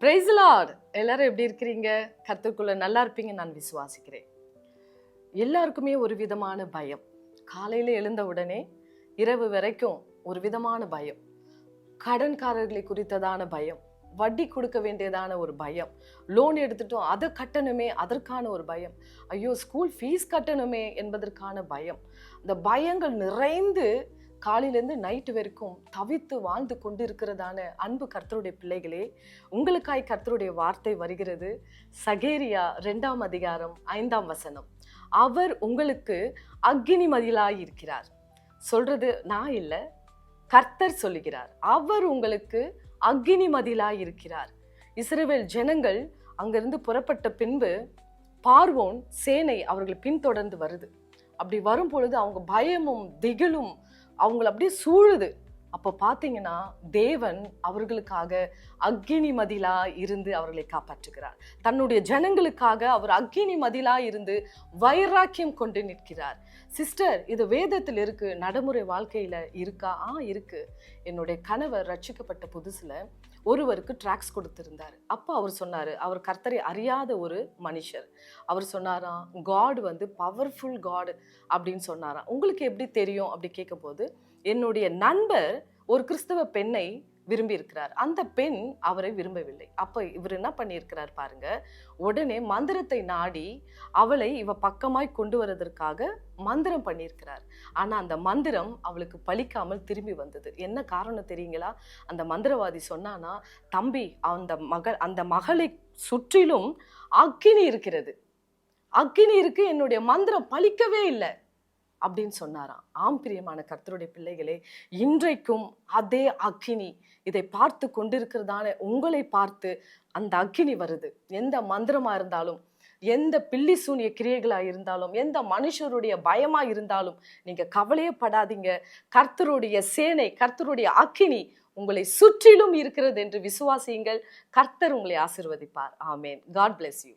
Price Lord. எல்லாரும் எப்படி இருக்கிறீங்க? கர்த்தருக்குள்ள நல்லா இருப்பீங்க நான் விசுவாசிக்கிறேன். எல்லாருக்குமே ஒரு விதமான பயம். காலையில எழுந்த உடனே இரவு வரைக்கும் ஒரு விதமான பயம். கடன்காரர்களை குறித்ததான பயம், வட்டி கொடுக்க வேண்டியதான ஒரு பயம், லோன் எடுத்துட்டோம் அதை கட்டணுமே அதற்கான ஒரு பயம், ஐயோ ஸ்கூல் ஃபீஸ் கட்டணுமே என்பதற்கான பயம். இந்த பயங்கள் நிறைந்து காலையிலேருந்து நைட்டு வரைக்கும் தவித்து வாழ்ந்து கொண்டு இருக்கிறதான அன்பு கர்த்தருடைய பிள்ளைகளே, உங்களுக்காய் கர்த்தருடைய வார்த்தை வருகிறது. சகேரியா 2ஆம் அதிகாரம் 5ஆம் வசனம். அவர் உங்களுக்கு அக்கினி மதிலாய் இருக்கிறார். சொல்றது நான் இல்லை, கர்த்தர் சொல்லுகிறார். அவர் உங்களுக்கு அக்கினி மதிலாய் இருக்கிறார். இஸ்ரவேல் ஜனங்கள் அங்கிருந்து புறப்பட்ட பின்பு பார்வோன் சேனை அவர்களை பின்தொடர்ந்து வருது. அப்படி வரும் பொழுது அவங்க பயமும் திகிலும் அவங்களை அப்படியே சூழுது. அப்போ பார்த்தீங்கன்னா தேவன் அவர்களுக்காக அக்கினி மதிலா இருந்து அவர்களை காப்பாற்றுகிறார். தன்னுடைய ஜனங்களுக்காக அவர் அக்கினி மதிலா இருந்து வைராக்கியம் கொண்டு நிற்கிறார். சிஸ்டர், இது வேதத்தில் இருக்கு, நடைமுறை வாழ்க்கையில இருக்கா? இருக்கு. என்னுடைய கணவர் ரட்சிக்கப்பட்ட புதுசுல ஒருவருக்கு டிராக்ஸ் கொடுத்திருந்தார். அப்போ அவர் சொன்னாரு, அவர் கர்த்தரை அறியாத ஒரு மனுஷர். அவர் சொன்னாராம், காட் பவர்ஃபுல் காட் அப்படின்னு சொன்னாராம். உங்களுக்கு எப்படி தெரியும் அப்படி கேட்கும் போது, என்னுடைய நண்பர் ஒரு கிறிஸ்தவ பெண்ணை விரும்பி இருக்கிறார், அந்த பெண் அவரை விரும்பவில்லை. அப்ப இவர் என்ன பண்ணியிருக்கிறார் பாருங்க, உடனே மந்திரத்தை நாடி அவளை இவ பக்கமாய் கொண்டு வருவதற்காக மந்திரம் பண்ணியிருக்கிறார். ஆனா அந்த மந்திரம் அவளுக்கு பலிக்காமல் திரும்பி வந்தது. என்ன காரணம் தெரியுங்களா? அந்த மந்திரவாதி சொன்னானா, தம்பி, அந்த மகளை சுற்றிலும் அக்கினி இருக்கிறது, அக்கினி இருக்கு, என்னுடைய மந்திரம் பலிக்கவே இல்லை அப்படின்னு சொன்னாராம். ஆம் பிரியமான கர்த்தருடைய பிள்ளைகளே, இன்றைக்கும் அதே அக்கினி இதை பார்த்து கொண்டிருக்கிறதான உங்களை பார்த்து அந்த அக்கினி வருது. எந்த மந்திரமா இருந்தாலும், எந்த பில்லி சூனிய கிரியைகளா இருந்தாலும், எந்த மனுஷருடைய பயமா இருந்தாலும் நீங்க கவலையே படாதீங்க. கர்த்தருடைய சேனை, கர்த்தருடைய அக்கினி உங்களை சுற்றிலும் இருக்கிறது என்று விசுவாசியுங்கள். கர்த்தர் உங்களை ஆசீர்வதிப்பார். ஆமேன். God bless you.